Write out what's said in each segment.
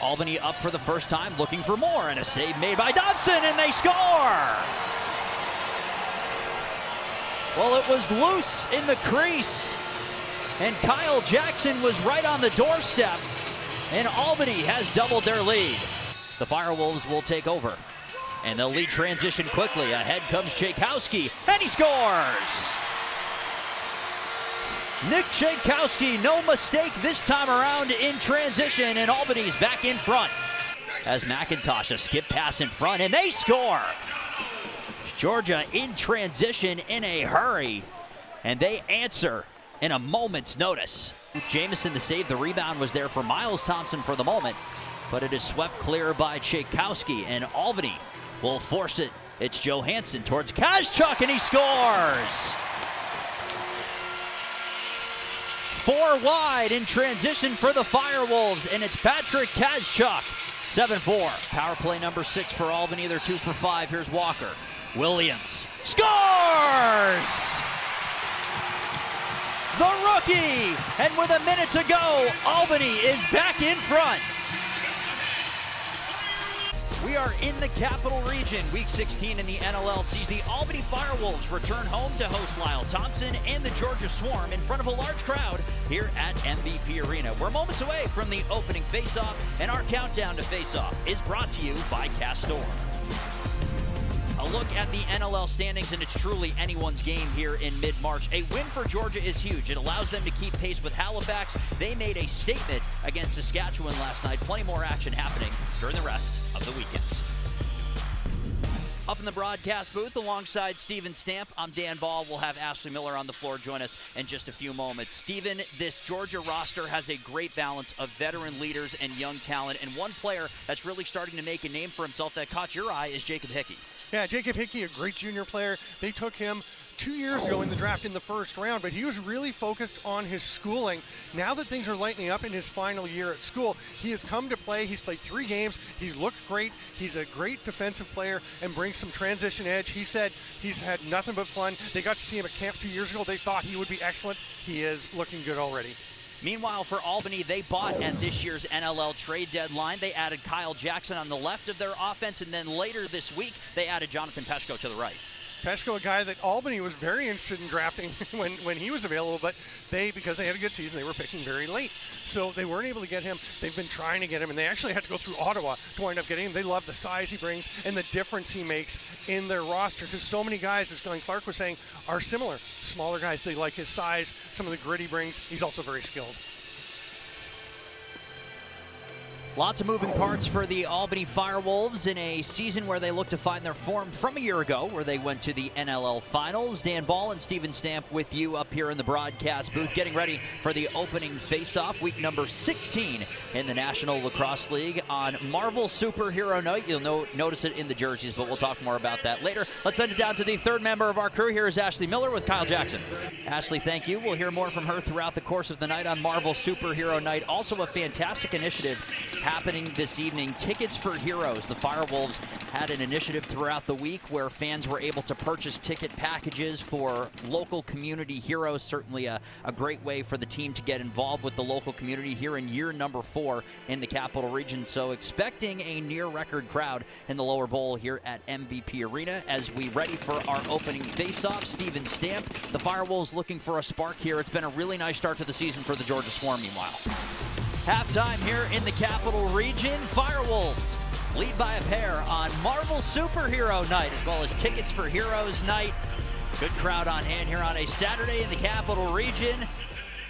Albany up for the first time, looking for more, and a save made by Dobson, and they score! Well, it was loose in the crease, and Kyle Jackson was right on the doorstep, and Albany has doubled their lead. The Firewolves will take over, and they'll lead transition quickly. Ahead comes Tchaikovsky, and he scores! Nick Tchaikovsky, no mistake this time around in transition, and Albany's back in front. As McIntosh, a skip pass in front, and they score! Georgia in transition in a hurry, and they answer in a moment's notice. Jamison the save, the rebound was there for Miles Thompson for the moment, but it is swept clear by Tchaikovsky, and Albany will force it. It's Johansson towards Kazchuk, and he scores! 4 wide in transition for the Firewolves, and it's Patrick Kazchuk. 7-4. Power play number 6 for Albany. They're 2 for 5. Here's Walker. Williams scores! The rookie! And with a minute to go, Albany is back in front. We are in the Capital Region. Week 16 in the NLL sees the Albany Firewolves return home to host Lyle Thompson and the Georgia Swarm in front of a large crowd here at MVP Arena. We're moments away from the opening faceoff, and our countdown to faceoff is brought to you by Castor. A look at the NLL standings, and it's truly anyone's game here in mid-March. A win for Georgia is huge. It allows them to keep pace with Halifax. They made a statement against Saskatchewan last night. Plenty more action happening during the rest of the weekend. Up in the broadcast booth alongside Steven Stamp, I'm Dan Bahl. We'll have Ashley Miller on the floor join us in just a few moments. Steven, this Georgia roster has a great balance of veteran leaders and young talent, and one player that's really starting to make a name for himself that caught your eye is Jacob Hickey. Yeah, Jacob Hickey, a great junior player. They took him 2 years ago in the draft in the first round, but he was really focused on his schooling. Now that things are lightening up in his final year at school, he has come to play. He's played 3 games. He's looked great. He's a great defensive player and brings some transition edge. He said he's had nothing but fun. They got to see him at camp 2 years ago. They thought he would be excellent. He is looking good already. Meanwhile, for Albany, they bought at this year's NLL trade deadline. They added Kyle Jackson on the left of their offense, and then later this week, they added Jonathan Peshko to the right. Peshko, a guy that Albany was very interested in drafting when he was available, but because they had a good season, they were picking very late. So they weren't able to get him. They've been trying to get him, and they actually had to go through Ottawa to wind up getting him. They love the size he brings and the difference he makes in their roster, because so many guys, as Glenn Clark was saying, are similar. Smaller guys, they like his size, some of the grit he brings. He's also very skilled. Lots of moving parts for the Albany Firewolves in a season where they look to find their form from a year ago, where they went to the NLL Finals. Dan Bahl and Steven Stamp with you up here in the broadcast booth, getting ready for the opening face-off, week number 16 in the National Lacrosse League on Marvel Superhero Night. You'll notice it in the jerseys, but we'll talk more about that later. Let's send it down to the third member of our crew. Here is Ashley Miller with Kyle Jackson. Ashley, thank you. We'll hear more from her throughout the course of the night on Marvel Superhero Night. Also a fantastic initiative happening this evening, Tickets for Heroes. The Firewolves had an initiative throughout the week where fans were able to purchase ticket packages for local community heroes. Certainly a great way for the team to get involved with the local community here in year number 4 in the Capital Region. So expecting a near record crowd in the lower bowl here at MVP Arena as we ready for our opening face-off. Steven Stamp, the Firewolves looking for a spark here. It's been a really nice start to the season for the Georgia Swarm meanwhile. Halftime here in the Capital Region. Firewolves lead by a pair on Marvel Superhero Night, as well as Tickets for Heroes Night. Good crowd on hand here on a Saturday in the Capital Region,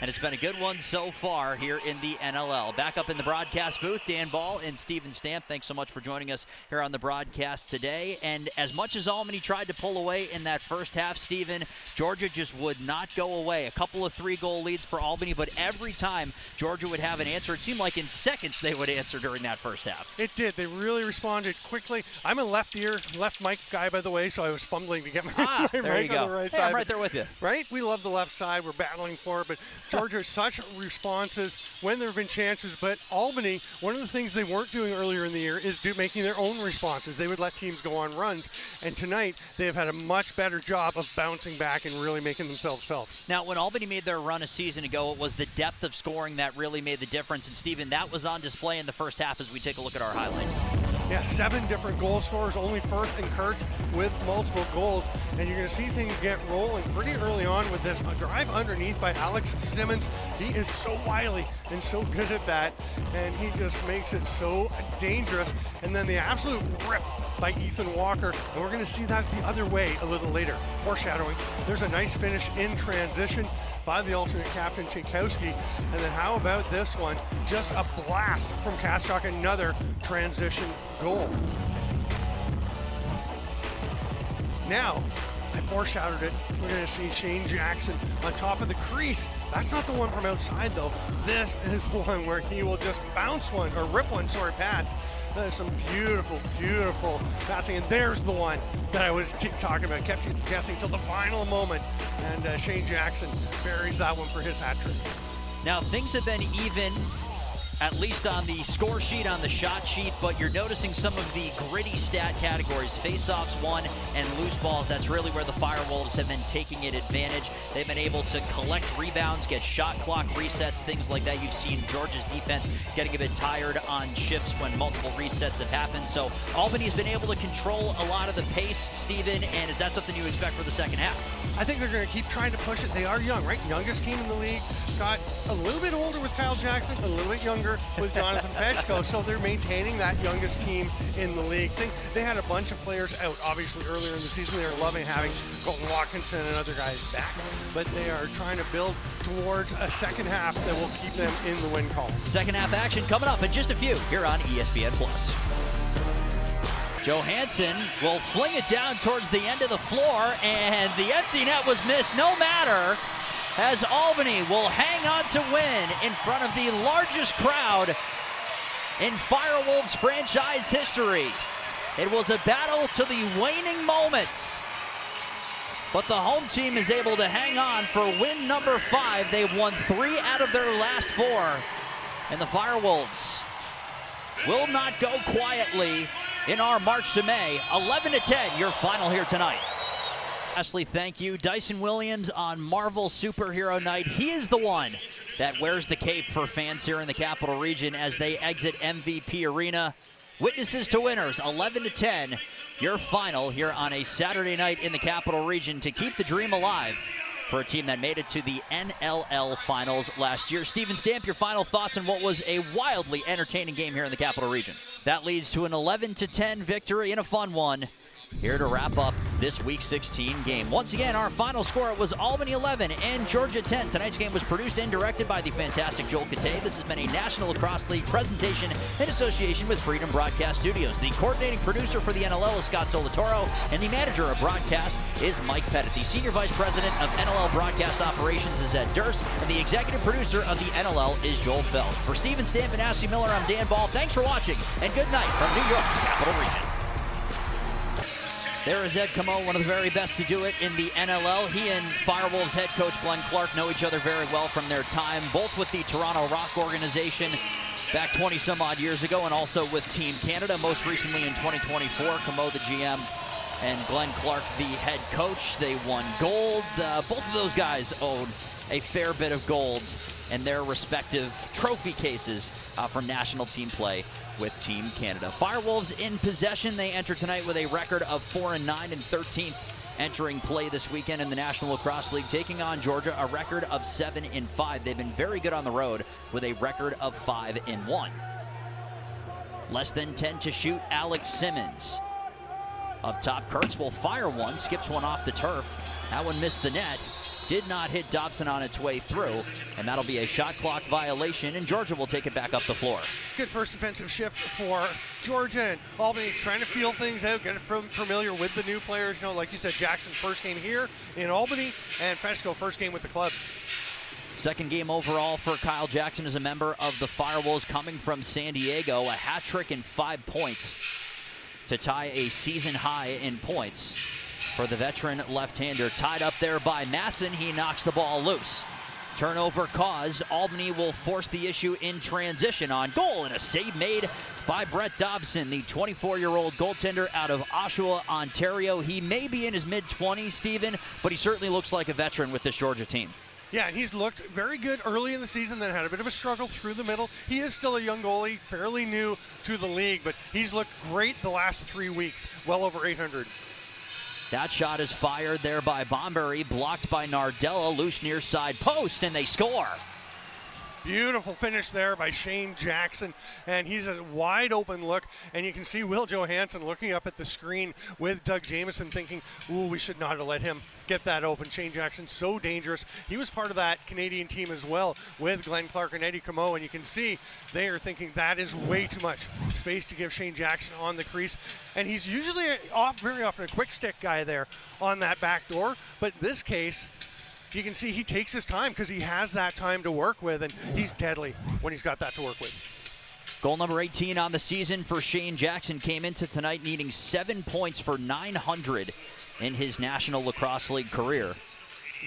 and it's been a good one so far here in the NLL. Back up in the broadcast booth, Dan Bahl and Steven Stamp. Thanks so much for joining us here on the broadcast today. And as much as Albany tried to pull away in that first half, Steven, Georgia just would not go away. A couple of 3-goal leads for Albany, but every time Georgia would have an answer, it seemed like in seconds they would answer during that first half. It did. They really responded quickly. I'm a left mic guy, by the way, so I was fumbling to get my mic on the right side. I'm right there with you. Right? We love the left side. We're battling for it, but Georgia, such responses when there have been chances, but Albany, one of the things they weren't doing earlier in the year is making their own responses. They would let teams go on runs, and tonight they have had a much better job of bouncing back and really making themselves felt. Now, when Albany made their run a season ago, it was the depth of scoring that really made the difference, and Stephen, that was on display in the first half as we take a look at our highlights. Yeah, 7 different goal scorers, only Firth and Kurtz with multiple goals, and you're going to see things get rolling pretty early on with this. A drive underneath by Alex Simmons. He is so wily and so good at that, and he just makes it so dangerous. And then the absolute rip by Ethan Walker, and we're going to see that the other way a little later. Foreshadowing, there's a nice finish in transition by the alternate captain, Tchaikovsky. And then how about this one? Just a blast from Kaschak, another transition goal. Now, I foreshadowed it. We're going to see Shane Jackson on top of the crease. That's not the one from outside, though. This is the one where he will just bounce one, or rip one, past. That is some beautiful, beautiful passing. And there's the one that I was talking about. Kept you guessing till the final moment. And Shane Jackson buries that one for his hat trick. Now, things have been even, at least on the score sheet, on the shot sheet, but you're noticing some of the gritty stat categories, face-offs won and loose balls. That's really where the Firewolves have been taking it advantage. They've been able to collect rebounds, get shot clock resets, things like that. You've seen Georgia's defense getting a bit tired on shifts when multiple resets have happened. So Albany's been able to control a lot of the pace, Stephen, and is that something you expect for the second half? I think they're going to keep trying to push it. They are young, right? Youngest team in the league. Got a little bit older with Kyle Jackson, a little bit younger with Jonathan Peshko, so they're maintaining that youngest team in the league. They had a bunch of players out, obviously, earlier in the season. They were loving having Colton Watkinson and other guys back, but they are trying to build towards a second half that will keep them in the win column. Second half action coming up in just a few here on ESPN+. Johansson will fling it down towards the end of the floor, and the empty net was missed no matter, as Albany will hang on to win in front of the largest crowd in Firewolves franchise history. It was a battle to the waning moments, but the home team is able to hang on for win number 5. They've won 3 out of their last 4, and the Firewolves will not go quietly in our march to May. 11-10, your final here tonight. Lastly, thank you, Dyson Williams on Marvel Superhero Night. He is the one that wears the cape for fans here in the Capital Region as they exit MVP Arena. Witnesses to winners, 11-10, your final here on a Saturday night in the Capital Region to keep the dream alive for a team that made it to the NLL Finals last year. Stephen Stamp, your final thoughts on what was a wildly entertaining game here in the Capital Region. That leads to an 11-10 victory and a fun one here to wrap up this Week 16 game. Once again, our final score was Albany 11 and Georgia 10. Tonight's game was produced and directed by the fantastic Joel Katay. This has been a National Lacrosse League presentation in association with Freedom Broadcast Studios. The coordinating producer for the NLL is Scott Solatoro, and the manager of broadcast is Mike Pettit. The senior vice president of NLL broadcast operations is Ed Durst, and the executive producer of the NLL is Joel Feld. For Stephen Stamp and Ashley Miller, I'm Dan Bahl. Thanks for watching, and good night from New York's Capital Region. There is Ed Camo, one of the very best to do it in the NLL. He and Firewolves head coach Glenn Clark know each other very well from their time, both with the Toronto Rock organization back 20-some-odd years ago, and also with Team Canada, most recently in 2024. Camo, the GM, and Glenn Clark, the head coach. They won gold. Both of those guys own a fair bit of gold in their respective trophy cases from national team play with Team Canada. Firewolves in possession. They enter tonight with a record of 4-9 and 13th entering play this weekend in the National Lacrosse League, taking on Georgia, a record of 7-5. They've been very good on the road with a record of 5-1. Less than 10 to shoot, Alex Simmons. Up top, Kurtz will fire one, skips one off the turf. That one missed the net. Did not hit Dobson on its way through, and that'll be a shot clock violation, and Georgia will take it back up the floor. Good first defensive shift for Georgia, and Albany trying to feel things out, get familiar with the new players. You know, like you said, Jackson first game here in Albany, and Peshko first game with the club. Second game overall for Kyle Jackson as a member of the Firewolves, coming from San Diego. A hat trick and 5 points to tie a season high in points for the veteran left-hander. Tied up there by Masson. He knocks the ball loose. Turnover caused. Albany will force the issue in transition. On goal, and a save made by Brett Dobson, the 24-year-old goaltender out of Oshawa, Ontario. He may be in his mid-20s, Stephen, but he certainly looks like a veteran with this Georgia team. Yeah, and he's looked very good early in the season, then had a bit of a struggle through the middle. He is still a young goalie, fairly new to the league, but he's looked great the last 3 weeks, well over 800. That shot is fired there by Bomberry, blocked by Nardella, loose near side post, and they score. Beautiful finish there by Shane Jackson, and he's a wide open look, and you can see Will Johansson looking up at the screen with Doug Jamieson thinking, ooh, we should not have let him get that open. Shane Jackson, so dangerous. He was part of that Canadian team as well with Glenn Clark and Eddie Comeau, and you can see they are thinking that is way too much space to give Shane Jackson on the crease, and he's usually very often a quick stick guy there on that back door, but in this case, you can see he takes his time because he has that time to work with, and he's deadly when he's got that to work with. Goal number 18 on the season for Shane Jackson came into tonight needing 7 points for 900 in his National Lacrosse League career.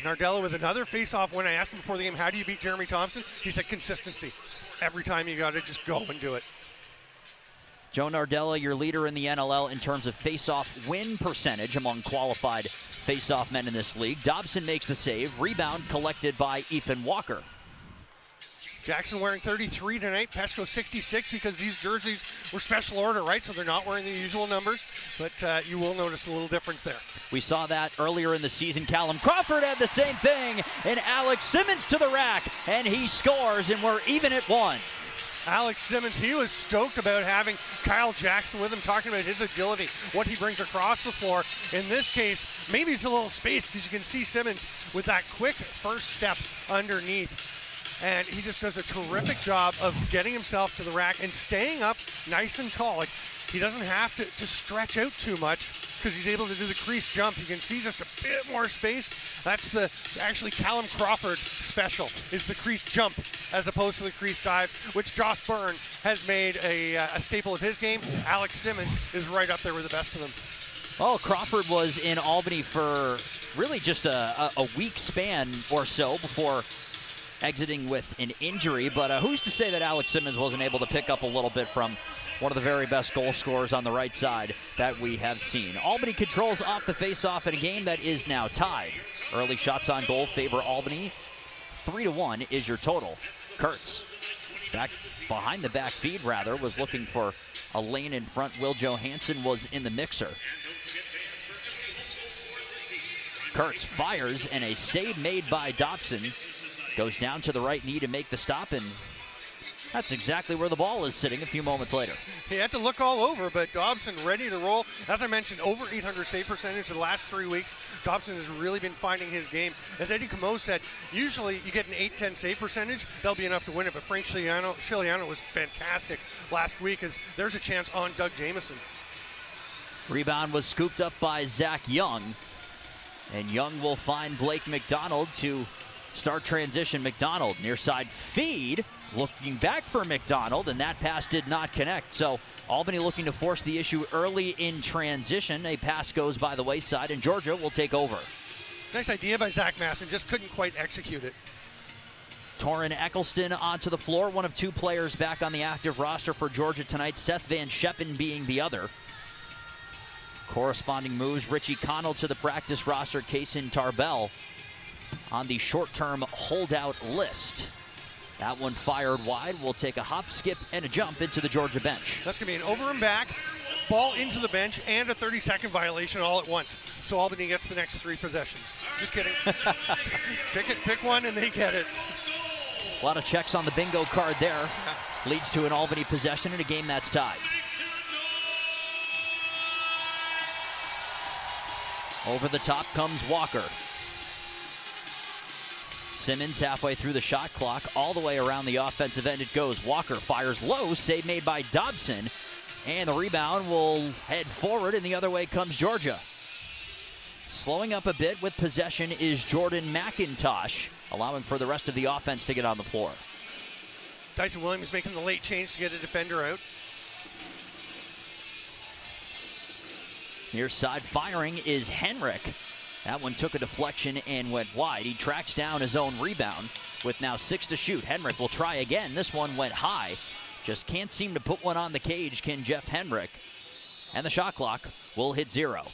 Nardella with another face-off. When I asked him before the game, how do you beat Jeremy Thompson? He said consistency. Every time you got to just go and do it. Joe Nardella, your leader in the NLL in terms of face-off win percentage among qualified face-off men in this league. Dobson makes the save. Rebound collected by Ethan Walker. Jackson wearing 33 tonight. Peshko 66 because these jerseys were special order, right? So they're not wearing the usual numbers, but you will notice a little difference there. We saw that earlier in the season. Callum Crawford had the same thing, and Alex Simmons to the rack, and he scores, and we're even at 1. Alex Simmons, he was stoked about having Kyle Jackson with him, talking about his agility, what he brings across the floor. In this case, maybe it's a little space because you can see Simmons with that quick first step underneath. And he just does a terrific job of getting himself to the rack and staying up nice and tall. Like, he doesn't have to stretch out too much because he's able to do the crease jump. You can see just a bit more space. That's the actually Callum Crawford special, is the crease jump as opposed to the crease dive, which Josh Byrne has made a staple of his game. Alex Simmons is right up there with the best of them. Oh, Crawford was in Albany for really just a week span or so before exiting with an injury, but who's to say that Alex Simmons wasn't able to pick up a little bit from one of the very best goal scorers on the right side that we have seen. Albany controls off the face-off in a game that is now tied. Early shots on goal favor Albany. 3-1 is your total. Kurtz, back behind the back feed rather, was looking for a lane in front. Will Johansson was in the mixer. Kurtz fires, and a save made by Dobson. Goes down to the right knee to make the stop, and that's exactly where the ball is sitting a few moments later. He had to look all over, but Dobson ready to roll. As I mentioned, over 800 save percentage the last 3 weeks. Dobson has really been finding his game. As Eddie Comeau said, usually you get an 8-10 save percentage, that'll be enough to win it, but Frank Chiliano was fantastic last week, as there's a chance on Doug Jamieson. Rebound was scooped up by Zach Young, and Young will find Blake McDonald to start transition. McDonald near side feed, looking back for McDonald, and that pass did not connect. So Albany looking to force the issue early in transition. A pass goes by the wayside, and Georgia will take over. Nice idea by Zach Masson, just couldn't quite execute it. Torrin Eccleston onto the floor, one of 2 players back on the active roster for Georgia tonight, Seth Van Scheppen being the other. Corresponding moves, Richie Connell to the practice roster, Kaysen Tarbell on the short-term holdout list. That one fired wide. Will take a hop, skip, and a jump into the Georgia bench. That's going to be an over and back, ball into the bench, and a 30-second violation all at once. So Albany gets the next 3 possessions. Just kidding. Pick one, and they get it. A lot of checks on the bingo card there. Leads to an Albany possession in a game that's tied. Over the top comes Walker. Simmons halfway through the shot clock, all the way around the offensive end it goes. Walker fires low, save made by Dobson, and the rebound will head forward, and the other way comes Georgia. Slowing up a bit with possession is Jordan McIntosh, allowing for the rest of the offense to get on the floor. Tyson Williams making the late change to get a defender out. Near side firing is Henrik. That one took a deflection and went wide. He tracks down his own rebound with now 6 to shoot. Henrik will try again. This one went high. Just can't seem to put one on the cage, can Jeff Henrik. And the shot clock will hit 0.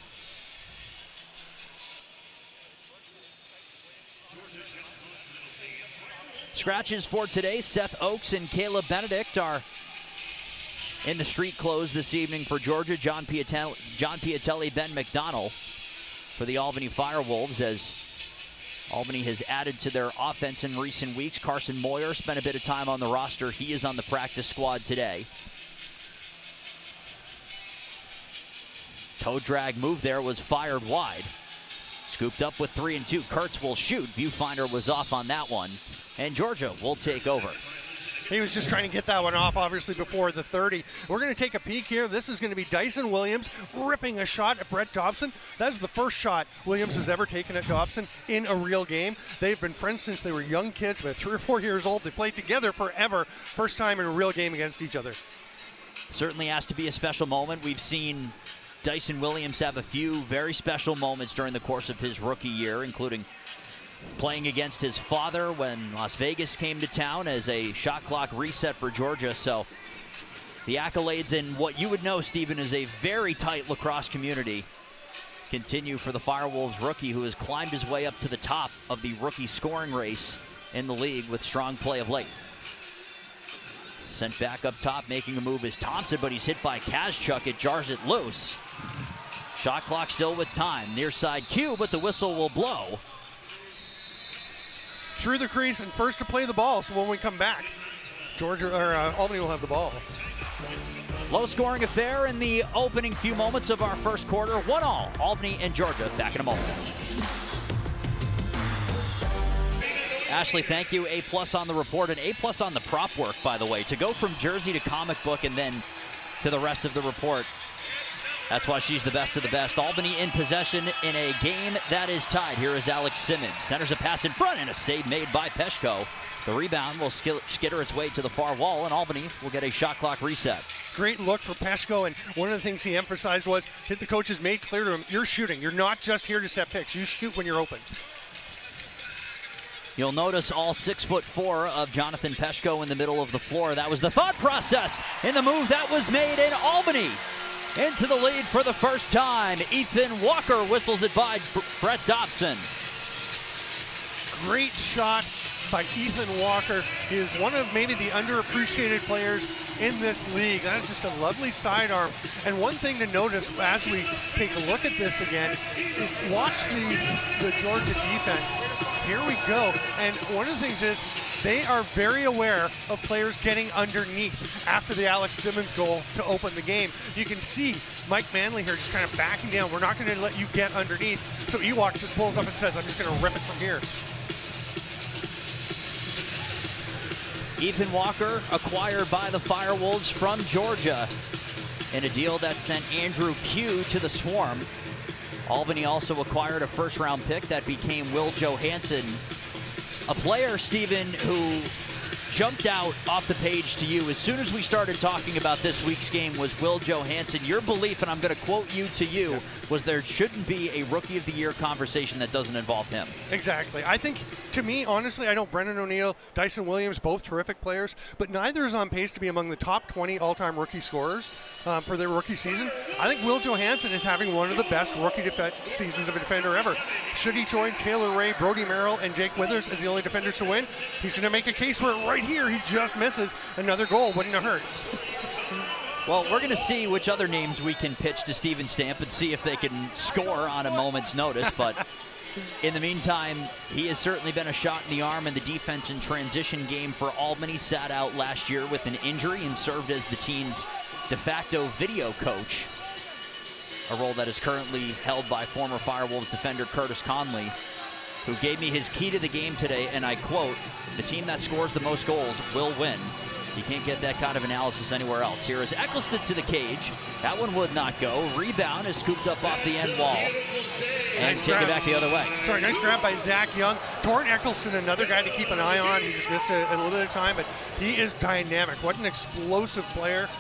Scratches for today. Seth Oakes and Caleb Benedict are in the street clothes this evening for Georgia. John Piatelli, Ben McDonnell for the Albany Firewolves, as Albany has added to their offense in recent weeks. Carson Moyer spent a bit of time on the roster. He is on the practice squad today. Toe drag move there was fired wide. Scooped up with 3 and 2. Kurtz will shoot. Viewfinder was off on that one. And Georgia will take over. He was just trying to get that one off, obviously, before the 30. We're going to take a peek here. This is going to be Dyson Williams ripping a shot at Brett Dobson. That's the first shot Williams has ever taken at Dobson in a real game. They've been friends since they were young kids, about 3 or 4 years old. They played together forever. First time in a real game against each other. Certainly has to be a special moment. We've seen Dyson Williams have a few very special moments during the course of his rookie year, including playing against his father when Las Vegas came to town as a shot clock reset for Georgia. So the accolades in what you would know, Stephen, is a very tight lacrosse community continue for the Firewolves rookie, who has climbed his way up to the top of the rookie scoring race in the league with strong play of late. Sent back up top, making a move is Thompson, but he's hit by Kazchuk. It jars it loose. Shot clock still with time. Near side cue, but the whistle will blow. Through the crease and first to play the ball, so when we come back, Albany will have the ball. Low scoring affair in the opening few moments of our first quarter. 1-1, Albany and Georgia. Back in a moment. Ashley, thank you. A+ on the report and A+ on the prop work, by the way. To go from jersey to comic book and then to the rest of the report, that's why she's the best of the best. Albany in possession in a game that is tied. Here is Alex Simmons. Centers a pass in front and a save made by Peshko. The rebound will skitter its way to the far wall, and Albany will get a shot clock reset. Great look for Peshko, and one of the things he emphasized was the coaches made clear to him, you're shooting. You're not just here to set picks. You shoot when you're open. You'll notice all 6'4" of Jonathan Peshko in the middle of the floor. That was the thought process in the move that was made in Albany. Into the lead for the first time. Ethan Walker whistles it by Brett Dobson. Great shot by Ethan Walker. He is one of maybe the underappreciated players in this league. That's just a lovely sidearm. And one thing to notice as we take a look at this again is watch the Georgia defense. Here we go. And one of the things is they are very aware of players getting underneath after the Alex Simmons goal to open the game. You can see Mike Manley here just kind of backing down. We're not going to let you get underneath. So Ewok just pulls up and says, I'm just going to rip it from here. Ethan Walker acquired by the Firewolves from Georgia in a deal that sent Andrew Pugh to the Swarm. Albany also acquired a first-round pick that became Will Johansson, a player, Stephen, who jumped out off the page to you as soon as we started talking about this week's game was Will Johansson. Your belief, and I'm going to quote you to you, was there shouldn't be a Rookie of the Year conversation that doesn't involve him. Exactly. I think, to me, honestly, I know Brendan O'Neill, Dyson Williams, both terrific players, but neither is on pace to be among the top 20 all-time rookie scorers for their rookie season. I think Will Johansson is having one of the best rookie seasons of a defender ever. Should he join Taylor Ray, Brody Merrill, and Jake Withers as the only defenders to win? He's going to make a case for it right here. He just misses. Another goal wouldn't have hurt. Well, we're going to see which other names we can pitch to Steven Stamp and see if they can score on a moment's notice. But in the meantime, he has certainly been a shot in the arm, and the defense in transition game for Albany sat out last year with an injury and served as the team's de facto video coach, a role that is currently held by former Firewolves defender Curtis Conley, who gave me his key to the game today, and I quote, "The team that scores the most goals will win." You can't get that kind of analysis anywhere else. Here is Eccleston to the cage. That one would not go. Rebound is scooped up off the end wall. And Nice take grab. it back the other way. Sorry, nice grab by Zach Young. Torrent Eccleston, another guy to keep an eye on. He just missed a little bit of time, but he is dynamic. What an explosive player.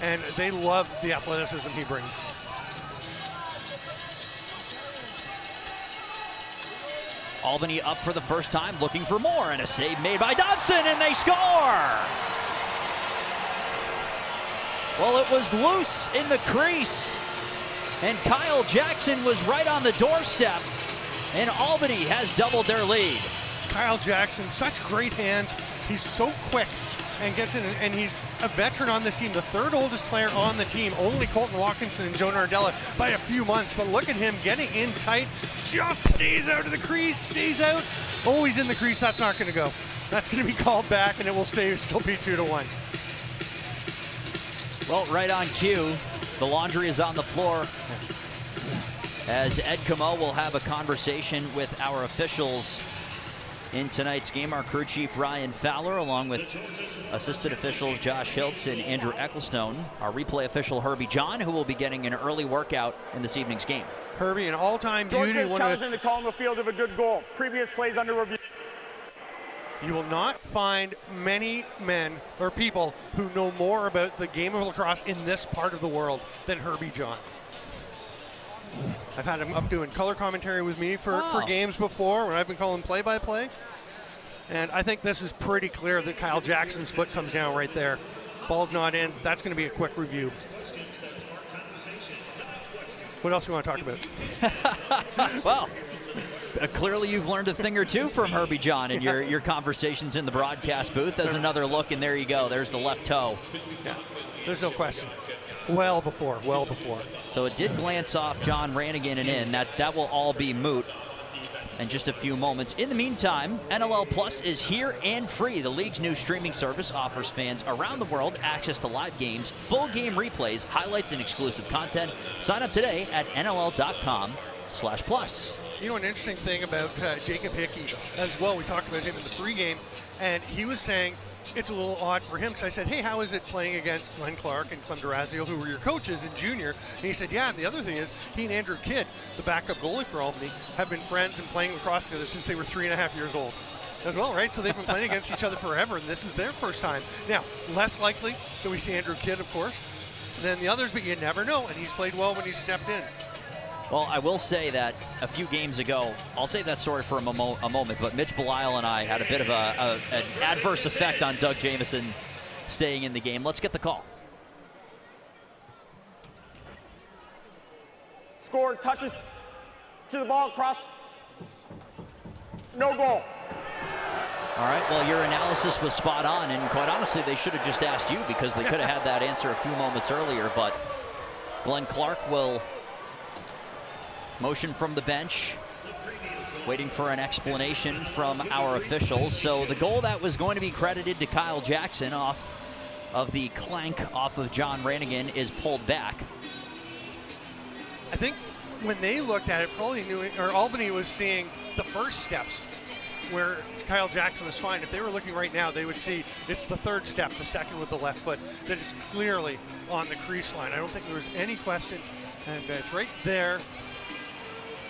And they love the athleticism he brings. Albany up for the first time, looking for more, and a save made by Dobson, and they score! Well, it was loose in the crease, and Kyle Jackson was right on the doorstep, and Albany has doubled their lead. Kyle Jackson, such great hands. He's so quick and gets in, and he's a veteran on this team, the third oldest player on the team, only Colton Watkinson and Joe Nardella by a few months. But look at him getting in tight, just stays out of the crease, stays out. Oh, he's in the crease, that's not going to go. That's going to be called back, and it will still be 2-1. Well, right on cue, the laundry is on the floor, as Ed Camo will have a conversation with our officials in tonight's game. Our crew chief Ryan Fowler, along with assistant officials Josh Hiltz and Andrew Ecclestone. Our replay official Herbie John, who will be getting an early workout in this evening's game. Herbie, an all-time beauty. Challenging the call in the field of a good goal. Previous plays under review. You will not find many men or people who know more about the game of lacrosse in this part of the world than Herbie John. I've had him up doing color commentary with me for games before when I've been calling play-by-play. And I think this is pretty clear that Kyle Jackson's foot comes down right there. Ball's not in. That's going to be a quick review. What else do you want to talk about? Well, clearly you've learned a thing or two from Herbie John in your conversations in the broadcast booth. There's another look, and there you go. There's the left toe. Yeah, there's no question. Well before. So it did glance off John Rannigan and in. That will all be moot in just a few moments. In the meantime, NLL Plus is here and free. The league's new streaming service offers fans around the world access to live games, full game replays, highlights, and exclusive content. Sign up today at nll.com/plus. You know, an interesting thing about Jacob Hickey as well, we talked about him in the pregame, and he was saying it's a little odd for him because I said, hey, how is it playing against Glenn Clark and Clem Durazio, who were your coaches in junior? And he said, yeah, and the other thing is he and Andrew Kidd, the backup goalie for Albany, have been friends and playing lacrosse together since they were 3.5 years old. As well, right? So they've been playing against each other forever, and this is their first time. Now, less likely that we see Andrew Kidd, of course, than the others, but you never know, and he's played well when he's stepped in. Well, I will say that a few games ago, I'll save that story for a moment, but Mitch Belisle and I had a bit of an adverse effect on Doug Jamieson staying in the game. Let's get the call. Scored, touches to the ball, cross. No goal. All right, well, your analysis was spot on, and quite honestly, they should have just asked you because they could have had that answer a few moments earlier, but Glenn Clark will motion from the bench, waiting for an explanation from our officials. So the goal that was going to be credited to Kyle Jackson off of the clank off of John Rannigan is pulled back. I think when they looked at it, probably Albany was seeing the first steps where Kyle Jackson was fine. If they were looking right now, they would see it's the third step, the second with the left foot, that is clearly on the crease line. I don't think there was any question, and it's right there.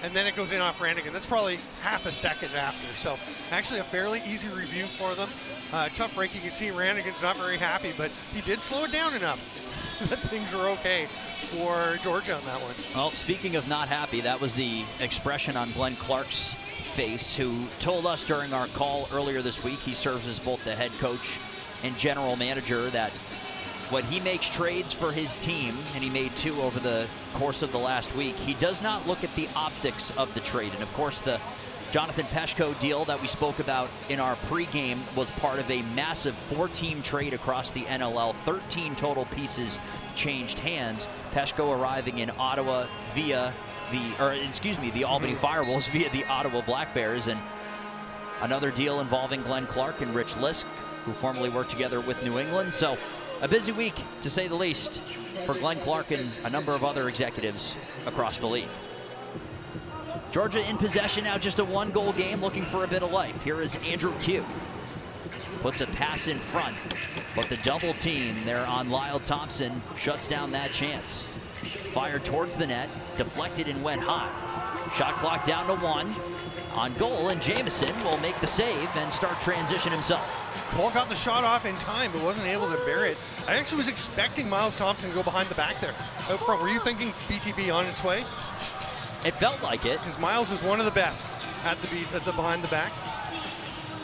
And then it goes in off Rannigan. That's probably half a second after. So actually a fairly easy review for them. Tough break. You can see Rannigan's not very happy, but he did slow it down enough that things were okay for Georgia on that one. Well, speaking of not happy, that was the expression on Glenn Clark's face, who told us during our call earlier this week, he serves as both the head coach and general manager, that when he makes trades for his team, and he made 2 over the course of the last week, he does not look at the optics of the trade. And of course, the Jonathan Peshko deal that we spoke about in our pregame was part of a massive 4-team trade across the NLL. 13 total pieces changed hands. Peshko arriving in Ottawa via the Albany Firewolves via the Ottawa Black Bears, and another deal involving Glenn Clark and Rich Lisk, who formerly worked together with New England. So a busy week, to say the least, for Glenn Clark and a number of other executives across the league. Georgia in possession now, just a 1-goal game, looking for a bit of life. Here is Andrew Q. Puts a pass in front, but the double team there on Lyle Thompson shuts down that chance. Fired towards the net, deflected and went high. Shot clock down to 1 on goal, and Jamieson will make the save and start transition himself. Cole got the shot off in time, but wasn't able to bury it. I actually was expecting Miles Thompson to go behind the back there. Out front, were you thinking BTB on its way? It felt like it. Because Miles is one of the best. at the behind the back.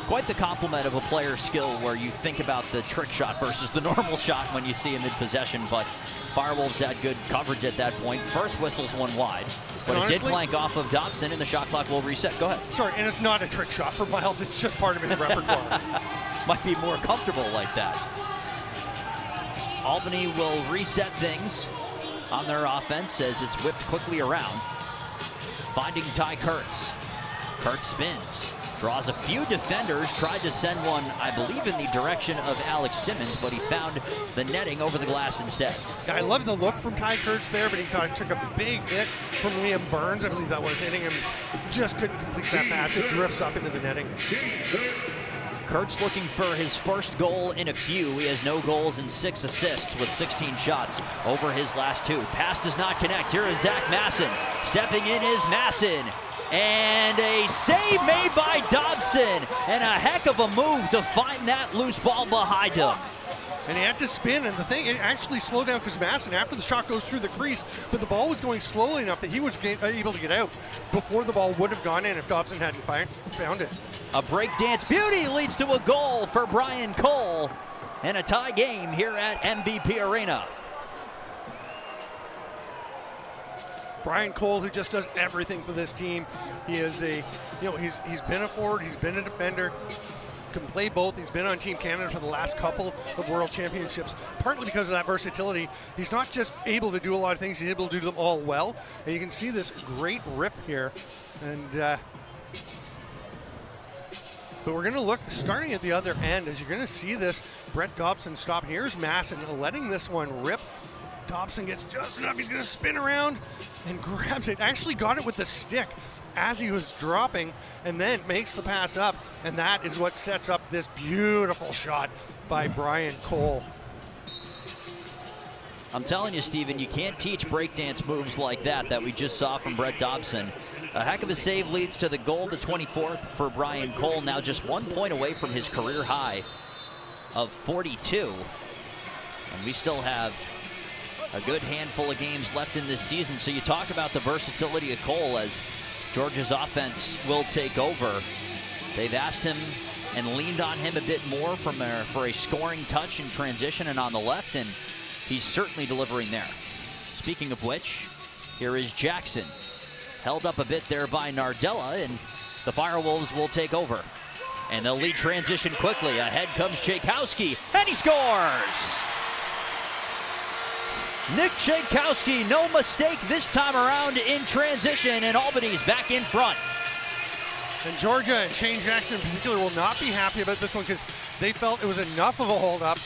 Quite the compliment of a player's skill where you think about the trick shot versus the normal shot when you see him in possession, but Firewolves had good coverage at that point. First whistle's one wide, but honestly, it did clank off of Dobson, and the shot clock will reset. Go ahead. Sorry, and it's not a trick shot for Miles. It's just part of his repertoire. Might be more comfortable like that. Albany will reset things on their offense as it's whipped quickly around. Finding Ty Kurtz. Kurtz spins. Draws a few defenders, tried to send one, I believe, in the direction of Alex Simmons, but he found the netting over the glass instead. I love the look from Ty Kurtz there, but he took a big hit from Liam Burns, I believe that was, hitting him. Just couldn't complete that pass. It drifts up into the netting. Kurtz looking for his first goal in a few. He has no goals and 6 assists with 16 shots over his last 2. Pass does not connect. Here is Zach Masson. Stepping in is Masson. And a save made by Dobson, and a heck of a move to find that loose ball behind him. And he had to spin, and the thing, it actually slowed down because Masson, after the shot goes through the crease, but the ball was going slowly enough that he was able to get out before the ball would have gone in if Dobson hadn't found it. A breakdance beauty leads to a goal for Brian Cole, and a tie game here at MVP Arena. Brian Cole, who just does everything for this team. He is he's been a forward, he's been a defender, can play both. He's been on Team Canada for the last couple of World Championships, partly because of that versatility. He's not just able to do a lot of things, he's able to do them all well. And you can see this great rip here. And but we're going to look, starting at the other end, as you're going to see this Brett Dobson stop. Here's Masson letting this one rip. Dobson gets just enough. He's going to spin around and grabs it. Actually got it with the stick as he was dropping, and then makes the pass up. And that is what sets up this beautiful shot by Brian Cole. I'm telling you, Steven, you can't teach breakdance moves like that we just saw from Brett Dobson. A heck of a save leads to the goal, the 24th for Brian Cole, now just 1 point away from his career high of 42. And we still have a good handful of games left in this season. So you talk about the versatility of Cole as Georgia's offense will take over. They've asked him and leaned on him a bit more for a scoring touch in transition and on the left, and he's certainly delivering there. Speaking of which, here is Jackson. Held up a bit there by Nardella, and the Firewolves will take over. And they'll lead transition quickly. Ahead comes Tchaikovsky, and he scores! Nick Tchaikovsky, no mistake this time around in transition, and Albany's back in front. And Georgia and Shane Jackson in particular will not be happy about this one because they felt it was enough of a hold-up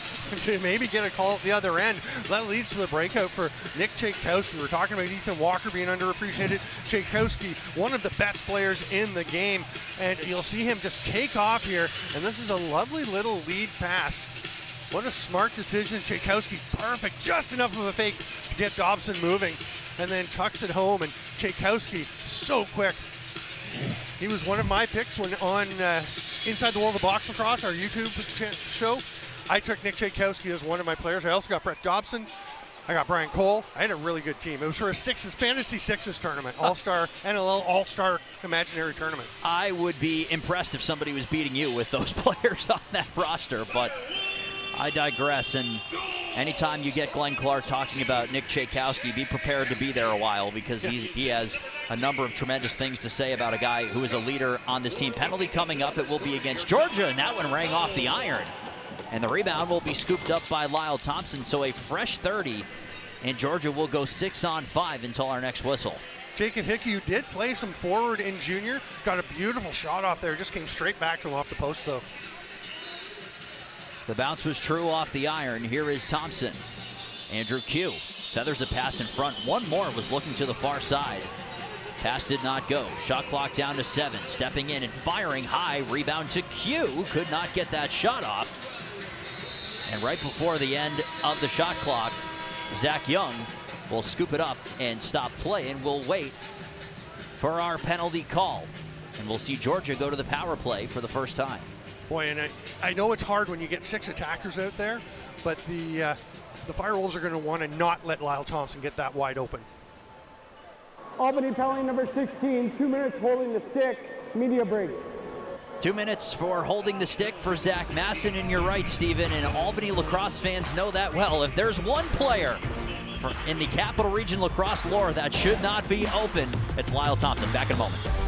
to maybe get a call at the other end. That leads to the breakout for Nick Tchaikovsky. We're talking about Ethan Walker being underappreciated. Tchaikovsky, one of the best players in the game, and you'll see him just take off here, and this is a lovely little lead pass. What a smart decision. Tchaikovsky, perfect, just enough of a fake to get Dobson moving, and then tucks it home, and Tchaikovsky, so quick. He was one of my picks when on Inside the World of Box Lacrosse, our YouTube show. I took Nick Tchaikovsky as one of my players. I also got Brett Dobson. I got Brian Cole. I had a really good team. It was for a Fantasy Sixes tournament, All-Star, NLL All-Star Imaginary Tournament. I would be impressed if somebody was beating you with those players on that roster, but I digress. And anytime you get Glenn Clark talking about Nick Tchaikovsky, be prepared to be there a while because he has a number of tremendous things to say about a guy who is a leader on this team. Penalty coming up. It will be against Georgia, and that one rang off the iron. And the rebound will be scooped up by Lyle Thompson, so a fresh 30, and Georgia will go 6-on-5 until our next whistle. Jacob Hickey, who did play some forward in junior, got a beautiful shot off there. Just came straight back to him off the post, though. The bounce was true off the iron. Here is Thompson. Andrew Q feathers a pass in front. One more was looking to the far side. Pass did not go. Shot clock down to 7. Stepping in and firing high. Rebound to Q. Could not get that shot off. And right before the end of the shot clock, Zach Young will scoop it up and stop play, and we'll wait for our penalty call. And we'll see Georgia go to the power play for the first time. Boy, and I know it's hard when you get 6 attackers out there, but the Firewolves are going to want to not let Lyle Thompson get that wide open. Albany penalty number 16, 2 minutes holding the stick, Media break. 2 minutes for holding the stick for Zach Masson, and you're right, Steven, and Albany Lacrosse fans know that well. If there's one player in the Capital Region lacrosse lore that should not be open, it's Lyle Thompson. Back in a moment.